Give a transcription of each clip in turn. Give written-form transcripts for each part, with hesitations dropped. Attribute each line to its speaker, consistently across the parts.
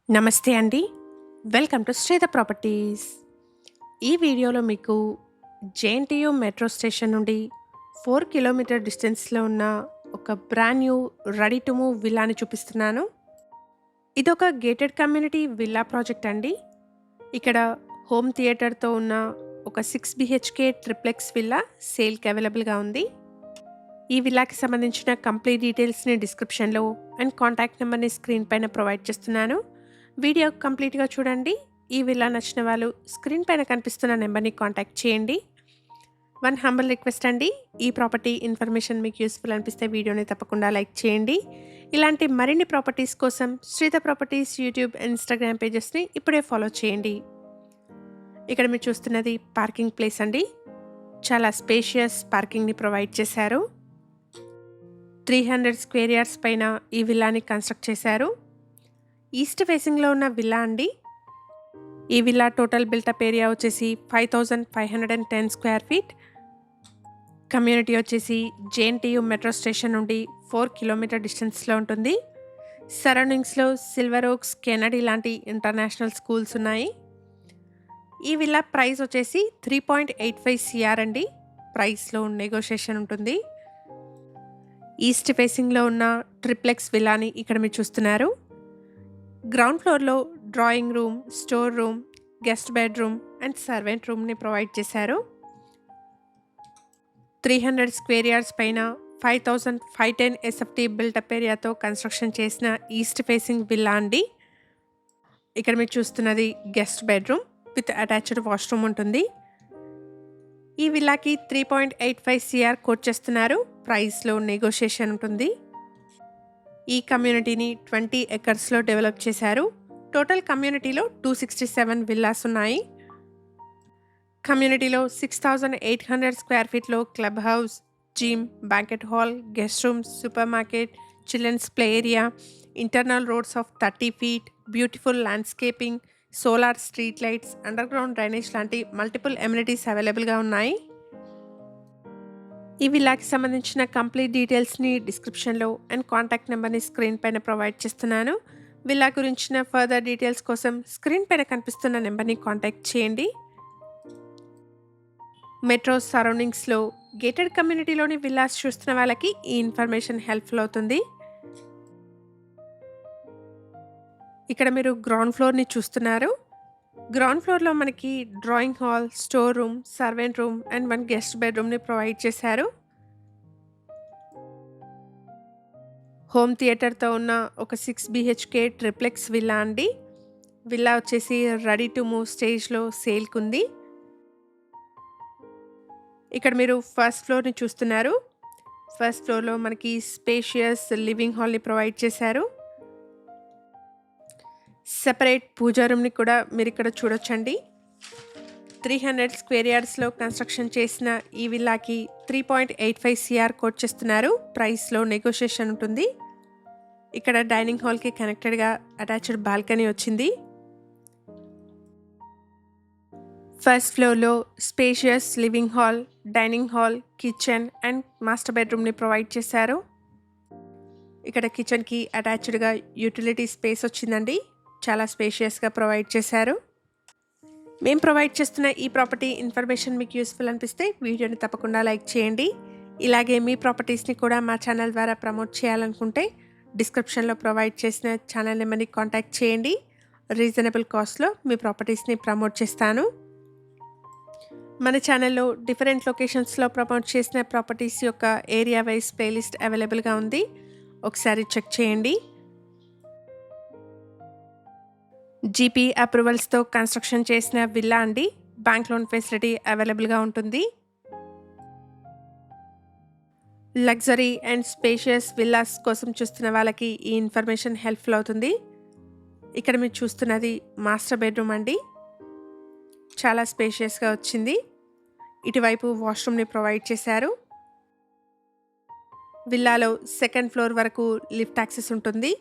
Speaker 1: నమస్తే అండి. Welcome to Sridha properties. ఈ వీడియోలో మీకు జేఎన్టీయూ మెట్రో స్టేషన్ నుండి 4 కిలోమీటర్ డిస్టెన్స్‌లో ఉన్న ఒక brand new ready to move విల్లాని చూపిస్తున్నాను. ఇదొక గేటెడ్ కమ్యూనిటీ విల్లా ప్రాజెక్ట్ అండి. ఇక్కడ హోమ్ థియేటర్‌తో ఉన్న ఒక 6 బీహెచ్‌కే ట్రిప్లెక్స్ విల్లా సేల్‌కి అవైలబుల్‌గా ఉంది. ఈ విల్లాకి సంబంధించిన కంప్లీట్ డీటెయిల్స్‌ని డిస్క్రిప్షన్‌లో అండ్ కాంటాక్ట్ నెంబర్‌ని స్క్రీన్ పైన ప్రొవైడ్ చేస్తున్నాను. వీడియో కంప్లీట్‌గా చూడండి. ఈ విల్లా నచ్చిన వాళ్ళు స్క్రీన్ పైన కనిపిస్తున్న నెంబర్‌ని కాంటాక్ట్ చేయండి. వన్ హంబుల్ రిక్వెస్ట్ అండి. ఈ ప్రాపర్టీ ఇన్ఫర్మేషన్ మీకు యూస్‌ఫుల్ అనిపిస్తే వీడియోని తప్పకుండా లైక్ చేయండి. ఇలాంటి మరిన్ని ప్రాపర్టీస్ కోసం శ్రీధ ప్రాపర్టీస్ యూట్యూబ్ అండ్ ఇన్‌స్టాగ్రామ్ పేజెస్‌ని ఇప్పుడే ఫాలో చేయండి. ఇక్కడ మీరు చూస్తున్నది పార్కింగ్ ప్లేస్ అండి. చాలా స్పేషియస్ పార్కింగ్‌ని ప్రొవైడ్ చేశారు. 300 స్క్వేర్ యార్డ్స్ పైన ఈ విల్లాని కన్స్ట్రక్ట్ చేశారు. ఈస్ట్ ఫేసింగ్‌లో ఉన్న విల్లా అండి. ఈ విల్లా టోటల్ బిల్టప్ ఏరియా వచ్చేసి 5510 స్క్వేర్ ఫీట్. కమ్యూనిటీ వచ్చేసి జేఎన్టీయూ మెట్రో స్టేషన్ నుండి 4 కిలోమీటర్ డిస్టెన్స్‌లో ఉంటుంది. సరౌండింగ్స్‌లో సిల్వర్ ఓక్స్, కెనడీ లాంటి ఇంటర్నేషనల్ స్కూల్స్ ఉన్నాయి. ఈ విల్లా ప్రైస్ వచ్చేసి 3.85 సిఆర్ అండి. ప్రైస్‌లో నెగోషియేషన్ ఉంటుంది. ఈస్ట్ ఫేసింగ్‌లో ఉన్న ట్రిప్లెక్స్ విల్లాని ఇక్కడ మీరు చూస్తున్నారు. గ్రౌండ్ ఫ్లోర్‌లో drawing room, store room, guest bedroom and servant రూమ్‌ని ప్రొవైడ్ చేశారు. 300 స్క్వేర్ యార్డ్స్ పైన 5510 ఎస్ఎఫ్టీ బిల్టప్ ఏరియాతో కన్స్ట్రక్షన్ చేసిన ఈస్ట్ ఫేసింగ్ విల్లా అండి. ఇక్కడ మీరు చూస్తున్నది guest bedroom with attached washroom ఉంటుంది. ఈ విల్లాకి 3.85 సిఆర్ కోట్ చేస్తున్నారు. ప్రైస్‌లో నెగోషియేషన్ ఉంటుంది. ఈ కమ్యూనిటీని 20 ఎకర్స్‌లో డెవలప్ చేశారు. టోటల్ కమ్యూనిటీలో 267 విల్లాస్ ఉన్నాయి. కమ్యూనిటీలో 6800 స్క్వేర్ ఫీట్‌లో club house, gym, banquet hall, guest rooms, super market, children's play area, internal roads of 30 feet, beautiful landscaping, solar street lights, underground drainage లాంటి మల్టిపుల్ ఎమ్యూనిటీస్ అవైలబుల్‌గా ఉన్నాయి. ఈ విల్లాకి సంబంధించిన కంప్లీట్ డీటెయిల్స్‌ని డిస్క్రిప్షన్‌లో అండ్ కాంటాక్ట్ నెంబర్‌ని స్క్రీన్ పైన ప్రొవైడ్ చేస్తున్నాను. విల్లా గురించిన ఫర్దర్ డీటెయిల్స్ కోసం స్క్రీన్ పైన కనిపిస్తున్న నెంబర్‌ని కాంటాక్ట్ చేయండి. మెట్రో సరౌండింగ్స్‌లో గేటెడ్ కమ్యూనిటీలోని విల్లాస్ చూస్తున్న వాళ్ళకి ఈ ఇన్ఫర్మేషన్ హెల్ప్‌ఫుల్ అవుతుంది. ఇక్కడ మీరు గ్రౌండ్ ఫ్లోర్‌ని చూస్తున్నారు. గ్రౌండ్ ఫ్లోర్‌లో మనకి drawing hall, store room, servant room and 1 guest బెడ్రూమ్‌ని ప్రొవైడ్ చేశారు. హోమ్ థియేటర్‌తో ఉన్న ఒక 6 బీహెచ్‌కే ట్రిప్లెక్స్ విల్లా అండి. విల్లా వచ్చేసి రెడీ టు మూవ్ స్టేజ్‌లో సేల్‌కుంది. ఇక్కడ మీరు ఫస్ట్ ఫ్లోర్‌ని చూస్తున్నారు. ఫస్ట్ ఫ్లోర్‌లో మనకి స్పేషియస్ లివింగ్ హాల్‌ని ప్రొవైడ్ చేశారు. సెపరేట్ పూజా రూమ్‌ని కూడా మీరు ఇక్కడ చూడొచ్చండి. 300 స్క్వేర్ యార్డ్స్‌లో కన్స్ట్రక్షన్ చేసిన ఈ విల్లాకి 3.85 సిఆర్ కోట్ చేస్తున్నారు. ప్రైస్‌లో నెగోషియేషన్ ఉంటుంది. ఇక్కడ డైనింగ్ హాల్‌కి కనెక్టెడ్‌గా అటాచ్డ్ బాల్కనీ వచ్చింది. ఫస్ట్ ఫ్లోర్‌లో spacious living hall, dining hall, kitchen and master బెడ్రూమ్‌ని ప్రొవైడ్ చేశారు. ఇక్కడ కిచెన్‌కి అటాచ్డ్‌గా యూటిలిటీ స్పేస్ వచ్చిందండి. చాలా స్పేషియస్‌గా ప్రొవైడ్ చేశారు. మేము ప్రొవైడ్ చేస్తున్న ఈ ప్రాపర్టీ ఇన్ఫర్మేషన్ మీకు యూస్‌ఫుల్ అనిపిస్తే వీడియోని తప్పకుండా లైక్ చేయండి. ఇలాగే మీ ప్రాపర్టీస్‌ని కూడా మా ఛానల్ ద్వారా ప్రమోట్ చేయాలనుకుంటే డిస్క్రిప్షన్‌లో ప్రొవైడ్ చేసిన ఛానల్ నెంబర్‌ని కాంటాక్ట్ చేయండి. రీజనబుల్ కాస్ట్‌లో మీ ప్రాపర్టీస్‌ని ప్రమోట్ చేస్తాను. మన ఛానల్‌లో డిఫరెంట్ లొకేషన్స్‌లో ప్రమోట్ చేసిన ప్రాపర్టీస్ యొక్క ఏరియా వైస్ ప్లేలిస్ట్ అవైలబుల్‌గా ఉంది. ఒకసారి చెక్ చేయండి. జీపీ అప్రూవల్స్‌తో కన్స్ట్రక్షన్ చేసిన విల్లా అండి. బ్యాంక్ లోన్ ఫెసిలిటీ అవైలబుల్‌గా ఉంటుంది. లగ్జరీ అండ్ స్పేషియస్ విల్లాస్ కోసం చూస్తున్న వాళ్ళకి ఈ ఇన్ఫర్మేషన్ హెల్ప్‌ఫుల్ అవుతుంది. ఇక్కడ మీరు చూస్తున్నది మాస్టర్ బెడ్రూమ్ అండి. చాలా స్పేషియస్‌గా వచ్చింది. ఇటువైపు వాష్రూమ్‌ని ప్రొవైడ్ చేశారు. విల్లాలో సెకండ్ ఫ్లోర్ వరకు లిఫ్ట్ యాక్సెస్ ఉంటుంది.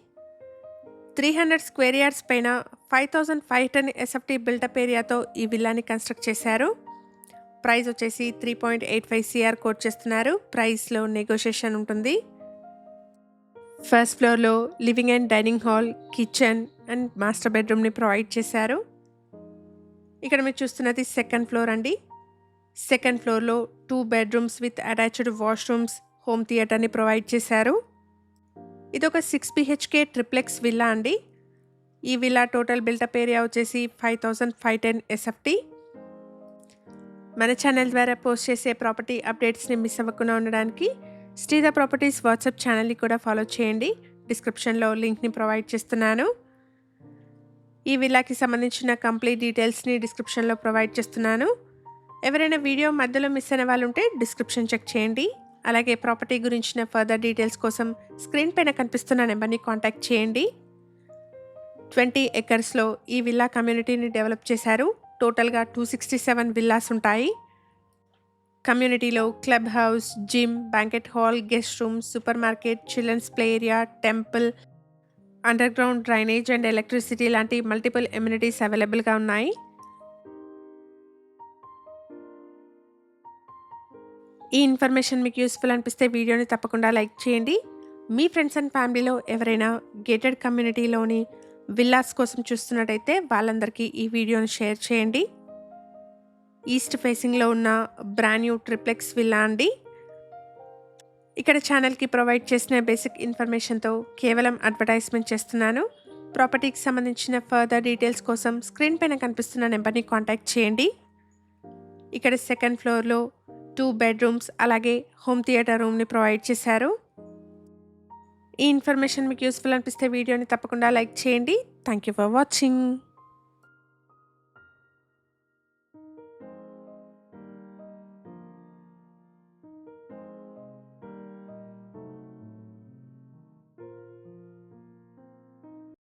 Speaker 1: 300 స్క్వేర్ యార్డ్స్ పైన 5510 ఎస్ఎఫ్టీ బిల్టప్ ఏరియాతో ఈ విల్లాని కన్స్ట్రక్ట్ చేశారు. ప్రైస్ వచ్చేసి 3.85 సిఆర్ కోట్ చేస్తున్నారు. ప్రైస్‌లో నెగోషియేషన్ ఉంటుంది. ఫస్ట్ ఫ్లోర్లో living and dining hall, kitchen and master బెడ్రూమ్ని ప్రొవైడ్ చేశారు. ఇక్కడ మీరు చూస్తున్నది సెకండ్ ఫ్లోర్ అండి. సెకండ్ ఫ్లోర్లో 2 bedrooms with attached washrooms, home థియేటర్ని ప్రొవైడ్ చేశారు. ఇది ఒక 6 BHK ట్రిప్లెక్స్ విల్లా అండి. ఈ విల్లా టోటల్ బిల్టప్ ఏరియా వచ్చేసి 5510 SFT. మన ఛానల్ ద్వారా పోస్ట్ చేసే ప్రాపర్టీ అప్డేట్స్ని మిస్ అవ్వకుండా ఉండడానికి శ్రీధర్ ప్రాపర్టీస్ వాట్సాప్ ఛానల్ని కూడా ఫాలో చేయండి. డిస్క్రిప్షన్లో లింక్ని ప్రొవైడ్ చేస్తున్నాను. ఈ విల్లాకి సంబంధించిన కంప్లీట్ డీటెయిల్స్ని డిస్క్రిప్షన్లో ప్రొవైడ్ చేస్తున్నాను. ఎవరైనా వీడియో మధ్యలో మిస్ అయిన వాళ్ళు ఉంటే డిస్క్రిప్షన్ చెక్ చేయండి. అలాగే ప్రాపర్టీ గురించిన ఫర్దర్ డీటెయిల్స్ కోసం స్క్రీన్ పైన కనిపిస్తున్న నెంబర్ని కాంటాక్ట్ చేయండి. 20 ఎకర్స్లో ఈ విల్లా కమ్యూనిటీని డెవలప్ చేశారు. టోటల్గా 267 విల్లాస్ ఉంటాయి. కమ్యూనిటీలో club house, gym, banquet hall, guest room, super market, children's play area, temple, underground drainage and electricity లాంటి మల్టిపుల్ ఎమ్యూనిటీస్ అవైలబుల్గా ఉన్నాయి. ఈ ఇన్ఫర్మేషన్ మీకు యూస్ఫుల్ అనిపిస్తే వీడియోని తప్పకుండా లైక్ చేయండి. మీ ఫ్రెండ్స్ అండ్ ఫ్యామిలీలో ఎవరైనా గేటెడ్ కమ్యూనిటీలోని విల్లాస్ కోసం చూస్తున్నట్టయితే వాళ్ళందరికీ ఈ వీడియోని షేర్ చేయండి. ఈస్ట్ ఫేసింగ్లో ఉన్న బ్రాండ్ న్యూ ట్రిప్లెక్స్ విల్లా అండి. ఇక్కడ ఛానల్కి ప్రొవైడ్ చేసిన బేసిక్ ఇన్ఫర్మేషన్తో కేవలం అడ్వర్టైజ్మెంట్ చేస్తున్నాను. ప్రాపర్టీకి సంబంధించిన ఫర్దర్ డీటెయిల్స్ కోసం స్క్రీన్ పైన కనిపిస్తున్న నెంబర్ని కాంటాక్ట్ చేయండి. ఇక్కడ సెకండ్ ఫ్లోర్లో 2 బెడ్రూమ్స్ అలాగే హోమ్ థియేటర్ రూమ్ని ప్రొవైడ్ చేశారు. ఈ ఇన్ఫర్మేషన్ మీకు యూస్ఫుల్ అనిపిస్తే వీడియోని తప్పకుండా లైక్ చేయండి. Thank you for watching.